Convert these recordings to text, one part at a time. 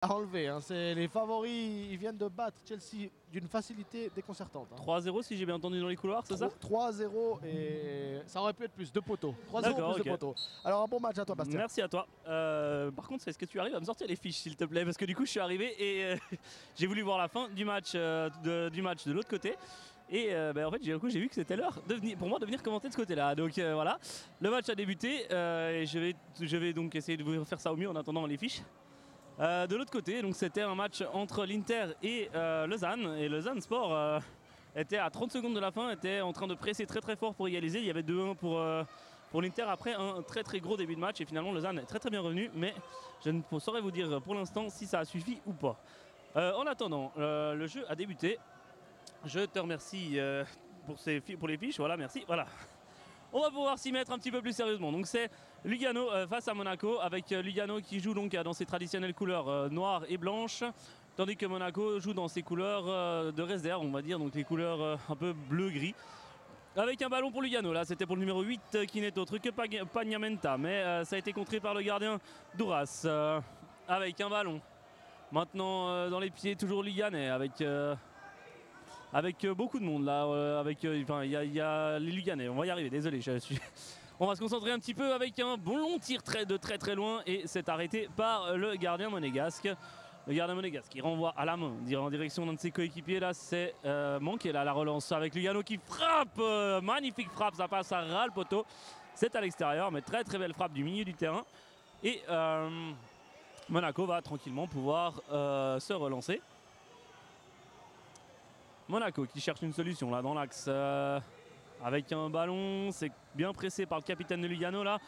à enlever. Hein. Les favoris, ils viennent de battre Chelsea d'une facilité déconcertante. Hein. 3-0 si j'ai bien entendu dans les couloirs, c'est ça? 3-0 et ça aurait pu être plus, 2 poteaux. 3-0 D'accord, plus ok. 2 poteaux. Alors un bon match à toi Bastien. Merci à toi. Par contre, est-ce que tu arrives à me sortir les fiches s'il te plaît? Parce que du coup je suis arrivé et j'ai voulu voir la fin du match de l'autre côté. Et en fait j'ai vu que c'était l'heure pour moi de venir commenter de ce côté-là. Donc voilà, le match a débuté et je vais donc essayer de vous faire ça au mieux en attendant les fiches. De l'autre côté, donc c'était un match entre l'Inter et Lausanne. Et Lausanne Sport était à 30 secondes de la fin, était en train de presser très très fort pour égaliser. Il y avait 2-1 pour l'Inter après un très très gros début de match. Et finalement Lausanne est très très bien revenu. Mais je ne saurais vous dire pour l'instant si ça a suffi ou pas. En attendant, le jeu a débuté. Je te remercie pour les fiches, voilà, merci. Voilà. On va pouvoir s'y mettre un petit peu plus sérieusement. Donc c'est Lugano face à Monaco, avec Lugano qui joue donc dans ses traditionnelles couleurs noires et blanches, tandis que Monaco joue dans ses couleurs de réserve, on va dire, donc les couleurs un peu bleu-gris. Avec un ballon pour Lugano, là c'était pour le numéro 8 qui n'est autre que Pagnamenta, mais ça a été contré par le gardien Douras, avec un ballon. Maintenant dans les pieds, toujours Luganais, avec beaucoup de monde là, il y a les Luganais, on va y arriver, désolé, on va se concentrer un petit peu avec un bon long tir de très très loin et c'est arrêté par le gardien monégasque. Le gardien monégasque qui renvoie à la main en direction d'un de ses coéquipiers là, c'est manqué là la relance avec Lugano qui frappe, magnifique frappe, ça passe à ras le poteau. C'est à l'extérieur mais très très belle frappe du milieu du terrain et Monaco va tranquillement pouvoir se relancer. Monaco qui cherche une solution là dans l'axe avec un ballon, c'est bien pressé par le capitaine de Lugano là,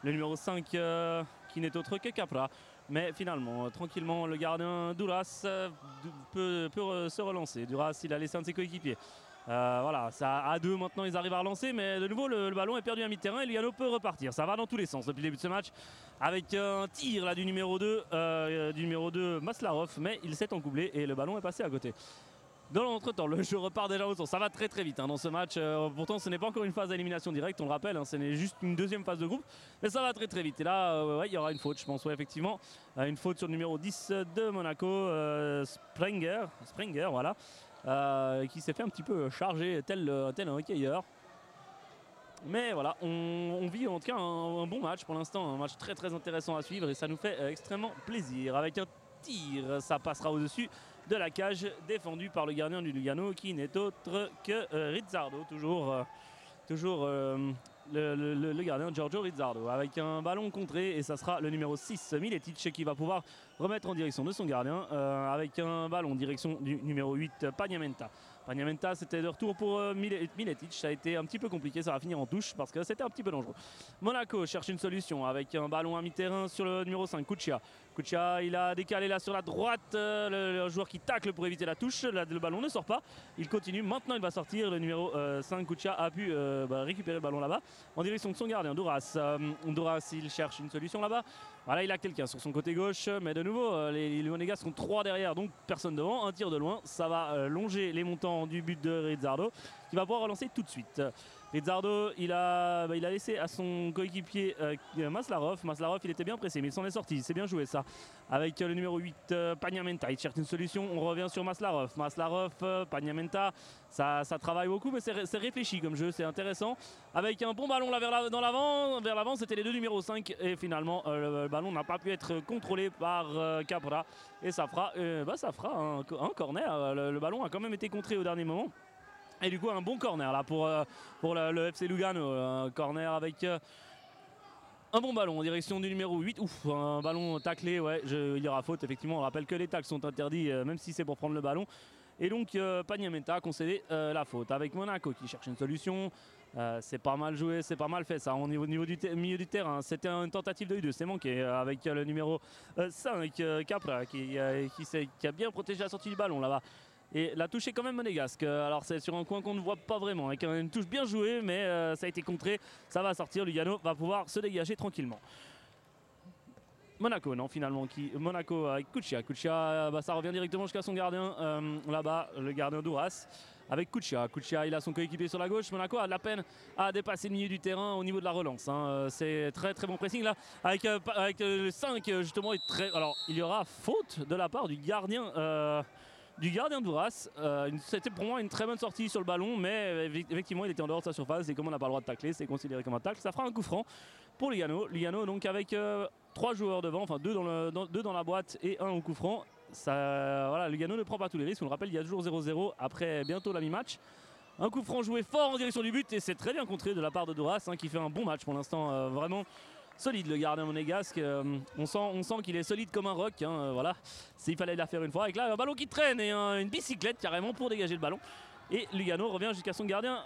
le numéro 5 qui n'est autre que Capra. Mais finalement, tranquillement, le gardien Duras peut se relancer. Duras, il a laissé un de ses coéquipiers. Voilà, ça à deux maintenant, ils arrivent à relancer, mais de nouveau le ballon est perdu à mi-terrain et Lugano peut repartir. Ça va dans tous les sens depuis le début de ce match avec un tir là du numéro 2 Maslarov, mais il s'est encoublé et le ballon est passé à côté. Dans l'entretemps, le jeu repart déjà au sens. Ça va très très vite hein, dans ce match. Pourtant, ce n'est pas encore une phase d'élimination directe, on le rappelle. Hein, ce n'est juste une deuxième phase de groupe. Mais ça va très très vite. Et là, ouais, il y aura une faute, je pense, ouais, effectivement. Une faute sur le numéro 10 de Monaco, Springer, voilà. Qui s'est fait un petit peu charger tel un hockeyeur. Mais voilà, on vit en tout cas un bon match pour l'instant. Un match très très intéressant à suivre et ça nous fait extrêmement plaisir. Avec un tir, ça passera au-dessus de la cage défendue par le gardien du Lugano qui n'est autre que Rizzardo, toujours le gardien Giorgio Rizzardo avec un ballon contré et ça sera le numéro 6 Miletic qui va pouvoir remettre en direction de son gardien avec un ballon en direction du numéro 8 Pagnamenta. Pagnamenta c'était de retour pour Miletic, ça a été un petit peu compliqué, ça va finir en touche parce que c'était un petit peu dangereux. Monaco cherche une solution avec un ballon à mi-terrain sur le numéro 5 Kuchia. Kuchia il a décalé là sur la droite, le joueur qui tacle pour éviter la touche, le ballon ne sort pas, il continue, maintenant il va sortir, le numéro 5 Kuchia a pu récupérer le ballon là-bas en direction de son gardien Douras. Douras il cherche une solution là-bas, voilà il a quelqu'un sur son côté gauche mais de nouveau les Monégasques sont 3 derrière donc personne devant, un tir de loin, ça va longer les montants du but de Rizzardo qui va pouvoir relancer tout de suite. Rizzardo il a laissé à son coéquipier Maslarov. Maslarov il était bien pressé mais il s'en est sorti, c'est bien joué ça avec le numéro 8 Pagnamenta, il cherche une solution, on revient sur Maslarov, Pagnamenta, ça travaille beaucoup mais c'est réfléchi comme jeu, c'est intéressant avec un bon ballon là vers l'avant, c'était les deux numéros 5 et finalement le ballon n'a pas pu être contrôlé par Capra et ça fera un corner, le ballon a quand même été contré au dernier moment. Et du coup un bon corner là pour le FC Lugano, un corner avec un bon ballon en direction du numéro 8. Ouf, un ballon taclé, ouais, il y aura faute effectivement, on rappelle que les tacles sont interdits même si c'est pour prendre le ballon. Et donc Pagnamenta a concédé la faute avec Monaco qui cherche une solution. C'est pas mal joué, c'est pas mal fait ça au niveau du milieu du terrain. C'était une tentative de U2, c'est manqué avec le numéro 5 Capra qui a bien protégé la sortie du ballon là-bas. Et la touche est quand même monégasque, alors c'est sur un coin qu'on ne voit pas vraiment, avec une touche bien jouée mais ça a été contré, ça va sortir, Lugano va pouvoir se dégager tranquillement. Monaco non finalement, Monaco avec Kuchia, ça revient directement jusqu'à son gardien là-bas, le gardien Douras. avec Kuchia. Kuchia, il a son coéquipier sur la gauche. Monaco a de la peine à dépasser le milieu du terrain au niveau de la relance. C'est très très bon pressing là. Avec le 5 justement. Alors il y aura faute de la part du gardien. Du gardien d'Ouras. C'était pour moi une très bonne sortie sur le ballon, mais effectivement il était en dehors de sa surface et comme on n'a pas le droit de tacler, c'est considéré comme un tacle. Ça fera un coup franc pour Lugano. Lugano donc avec 3 joueurs devant, enfin 2 dans la boîte et 1 au coup franc. Voilà, Lugano ne prend pas tous les risques. On le rappelle, il y a toujours 0-0 après bientôt la mi-match. Un coup franc joué fort en direction du but et c'est très bien contré de la part de Douras qui fait un bon match pour l'instant, vraiment solide le gardien monégasque. On sent qu'il est solide comme un roc. Voilà, il fallait la faire une fois. Avec là un ballon qui traîne et une bicyclette carrément pour dégager le ballon. Et Lugano revient jusqu'à son gardien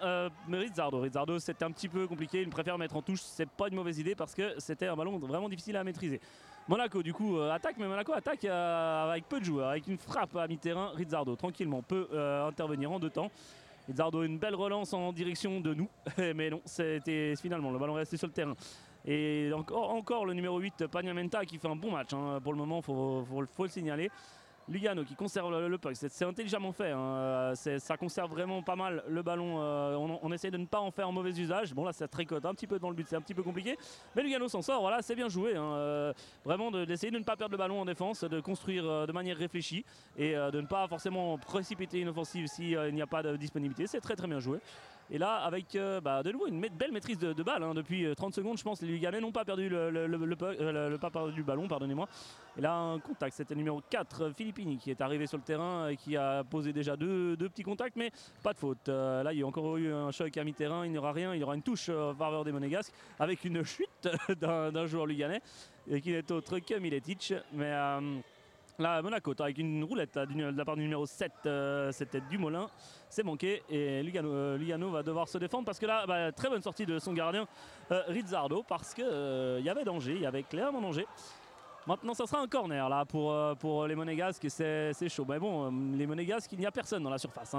Rizzardo. Rizzardo, c'était un petit peu compliqué. Il préfère mettre en touche. C'est pas une mauvaise idée parce que c'était un ballon vraiment difficile à maîtriser. Monaco du coup attaque, mais Monaco attaque avec peu de joueurs, avec une frappe à mi-terrain. Rizzardo tranquillement peut intervenir en 2 temps. Rizzardo, une belle relance en direction de nous, mais non, c'était finalement le ballon resté sur le terrain. Et encore le numéro 8, Pagnamenta, qui fait un bon match. Pour le moment, faut le signaler. Lugano qui conserve le puck, c'est intelligemment fait. Ça conserve vraiment pas mal le ballon. On essaie de ne pas en faire un mauvais usage. Bon là, ça tricote un petit peu devant le but, c'est un petit peu compliqué. Mais Lugano s'en sort, voilà, c'est bien joué. Vraiment d'essayer de ne pas perdre le ballon en défense, de construire de manière réfléchie et de ne pas forcément précipiter une offensive s'il n'y a pas de disponibilité. C'est très très bien joué. Et là, avec de nouveau une belle maîtrise de balle. Depuis 30 secondes, je pense que les Luganais n'ont pas perdu le ballon, pardonnez-moi. Et là, un contact, c'était le numéro 4, Filippini, qui est arrivé sur le terrain et qui a posé déjà deux petits contacts, mais pas de faute. Là, il y a encore eu un choc à mi-terrain, il n'y aura rien, il y aura une touche en faveur des Monégasques, avec une chute d'un joueur luganais, qui n'est autre que Miletic. Mais là, Monaco, avec une roulette là, de la part du numéro 7, c'était Dumoulin. C'est manqué et Lugano va devoir se défendre parce que là, très bonne sortie de son gardien Rizzardo parce qu'il y avait danger, il y avait clairement danger. Maintenant, ça sera un corner là pour les Monégasques, c'est chaud. Mais bon, les Monégasques, il n'y a personne dans la surface.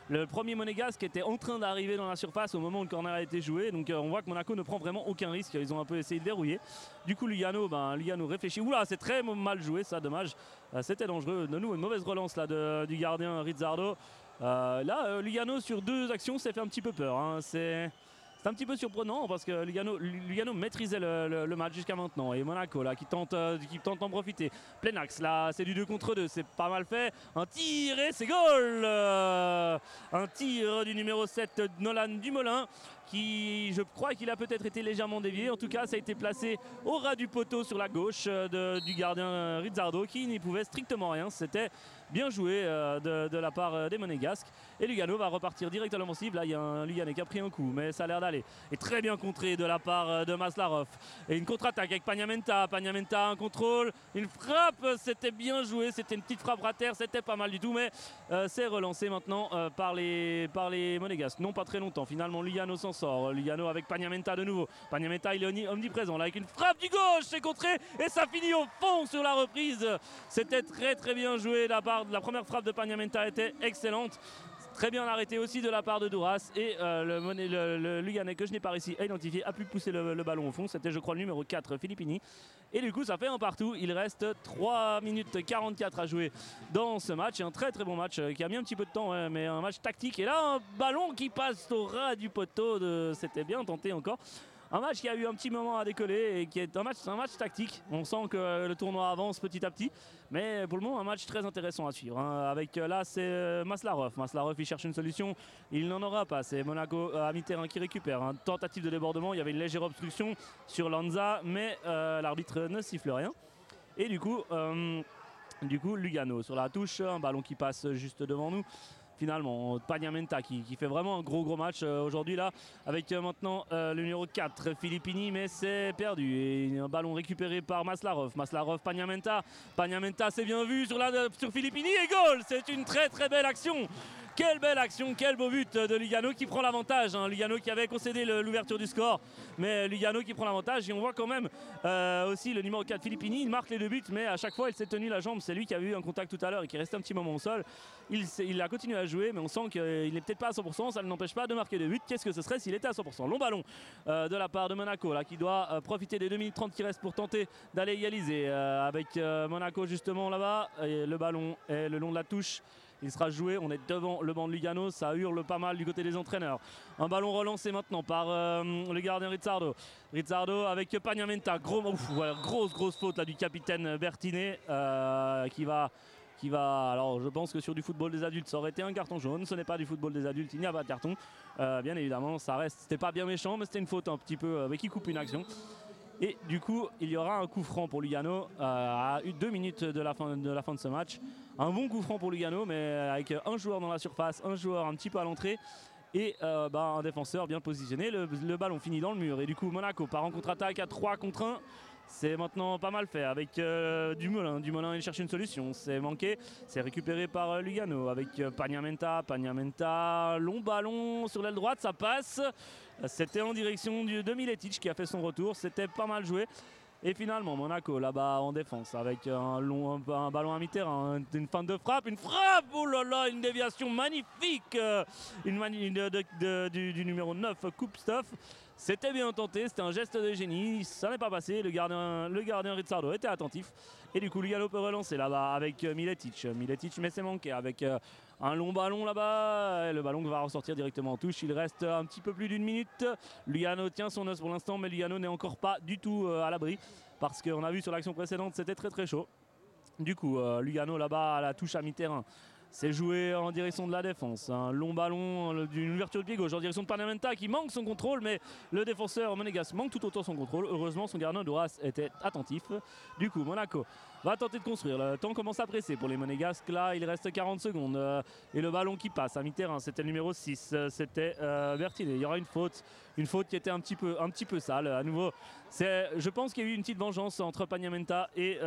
Le premier Monégasque était en train d'arriver dans la surface au moment où le corner a été joué. Donc on voit que Monaco ne prend vraiment aucun risque. Ils ont un peu essayé de verrouiller. Du coup, Lugano réfléchit. Oula, c'est très mal joué, ça, dommage. C'était dangereux. De nous, une mauvaise relance là du gardien Rizzardo. Lugano sur 2 actions s'est fait un petit peu peur. C'est un petit peu surprenant parce que Lugano maîtrisait le match jusqu'à maintenant. Et Monaco là qui tente d'en profiter. Plein axe là, c'est du 2 contre 2, c'est pas mal fait. Un tir et c'est goal. Un tir du numéro 7, Nolan Dumoulin, qui je crois qu'il a peut-être été légèrement dévié. En tout cas, ça a été placé au ras du poteau sur la gauche du gardien Rizzardo qui n'y pouvait strictement rien. C'était bien joué de la part des Monégasques. Et Lugano va repartir direct à l'offensive. Là, il y a un Luganais qui a pris un coup, mais ça a l'air d'aller. Et très bien contré de la part de Maslarov. Et une contre-attaque avec Pagnamenta. Pagnamenta, un contrôle, une frappe. C'était bien joué. C'était une petite frappe à terre. C'était pas mal du tout, mais c'est relancé maintenant par les Monégasques. Non, pas très longtemps. Finalement, Lugano s'en sort. Lugano avec Pagnamenta de nouveau. Pagnamenta, il est omniprésent. Là, avec une frappe du gauche, c'est contré. Et ça finit au fond sur la reprise. C'était très très bien joué de la part. La première frappe de Pagnamenta était excellente. Très bien arrêté aussi de la part de Douras. Et le Luganais que je n'ai pas réussi à identifier a pu pousser le ballon au fond. C'était je crois le numéro 4, Filippini. Et du coup ça fait un partout. Il reste 3 minutes 44 à jouer dans ce match. Un très très bon match qui a mis un petit peu de temps, mais un match tactique. Et là un ballon qui passe au ras du poteau. C'était bien tenté encore. Un match qui a eu un petit moment à décoller et qui est un match tactique. On sent que le tournoi avance petit à petit. Mais pour le moment, un match très intéressant à suivre. Avec là, c'est Maslarov. Maslarov, il cherche une solution. Il n'en aura pas. C'est Monaco à mi-terrain qui récupère. Tentative de débordement. Il y avait une légère obstruction sur Lanza. Mais l'arbitre ne siffle rien. Et du coup, Lugano sur la touche. Un ballon qui passe juste devant nous. Finalement, Pagnamenta qui fait vraiment un gros match aujourd'hui là avec maintenant le numéro 4 Filippini, mais c'est perdu et un ballon récupéré par Maslarov. Pagnamenta c'est bien vu sur Filippini et goal. C'est une très très belle action. Quelle belle action, quel beau but de Lugano qui prend l'avantage. Lugano qui avait concédé l'ouverture du score, mais Lugano qui prend l'avantage. Et on voit quand même aussi le numéro 4 Filippini, il marque les 2 buts, mais à chaque fois il s'est tenu la jambe. C'est lui qui a eu un contact tout à l'heure et qui est resté un petit moment au sol. Il a continué à jouer, mais on sent qu'il n'est peut-être pas à 100%. Ça ne l'empêche pas de marquer 2 buts. Qu'est-ce que ce serait s'il était à 100%? Long ballon de la part de Monaco là, qui doit profiter des 2 minutes 30 qui restent pour tenter d'aller égaliser avec Monaco justement là-bas. Le ballon est le long de la touche. Il sera joué, on est devant le banc de Lugano, ça hurle pas mal du côté des entraîneurs. Un ballon relancé maintenant par le gardien Rizzardo. Rizzardo avec Pagnamenta, grosse faute là du capitaine Bertinet qui va, alors je pense que sur du football des adultes ça aurait été un carton jaune, ce n'est pas du football des adultes, il n'y a pas de carton. Bien évidemment ça reste, c'était pas bien méchant mais c'était une faute un petit peu qui coupe une action. Et du coup il y aura un coup franc pour Lugano à 2 minutes de la fin de ce match. Un bon coup franc pour Lugano mais avec un joueur dans la surface, un joueur un petit peu à l'entrée. Et un défenseur bien positionné, le ballon finit dans le mur. Et du coup Monaco part en contre-attaque à 3 contre 1. C'est maintenant pas mal fait avec Dumoulin. Dumoulin il cherche une solution, c'est manqué, c'est récupéré par Lugano avec Pagnamenta, long ballon sur l'aile droite, ça passe. C'était en direction de Miletic qui a fait son retour, c'était pas mal joué. Et finalement Monaco là-bas en défense avec un ballon à mi-terrain, une fin de frappe, oh là là, une déviation magnifique du numéro 9 Kupstov. C'était bien tenté, c'était un geste de génie, ça n'est pas passé, le gardien Rizzardo était attentif. Et du coup Lugano peut relancer là-bas avec Miletic mais c'est manqué avec un long ballon là-bas, le ballon va ressortir directement en touche. Il reste un petit peu plus d'une minute, Lugano tient son os pour l'instant mais Lugano n'est encore pas du tout à l'abri parce qu'on a vu sur l'action précédente c'était très chaud. Du coup Lugano là-bas à la touche à mi-terrain. C'est joué en direction de la défense. Un long ballon d'une ouverture de pied gauche en direction de Pagnamenta qui manque son contrôle, mais le défenseur monégasque manque tout autant son contrôle. Heureusement, son gardien Doras était attentif. Du coup, Monaco va tenter de construire. Le temps commence à presser pour les monégasques. Là, il reste 40 secondes. Et le ballon qui passe à mi-terrain, c'était le numéro 6. C'était Bertinet. Il y aura une faute qui était un petit peu sale. À nouveau, je pense qu'il y a eu une petite vengeance entre Pagnamenta et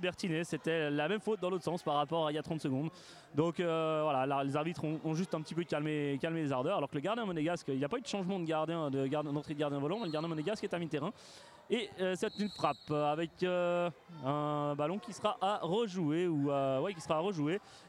Bertinet. C'était la même faute dans l'autre sens par rapport à il y a 30 secondes. Donc voilà, là, les arbitres ont juste un petit peu calmé les ardeurs. Alors que le gardien monégasque, il n'y a pas eu de changement d'entrée de gardien volant, mais le gardien monégasque est à mi-terrain. Et c'est une frappe avec un ballon qui sera à rejouer.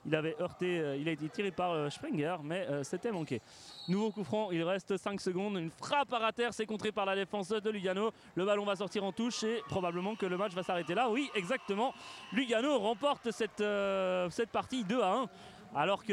Il avait heurté, il a été tiré par Sprenger, mais c'était manqué. Nouveau coup franc, il reste 5 secondes. Une frappe à terre, c'est contré par la défense de Lugano. Le ballon va sortir en touche et probablement que le match va s'arrêter là. Oui, exactement. Lugano remporte cette partie 2-1. Alors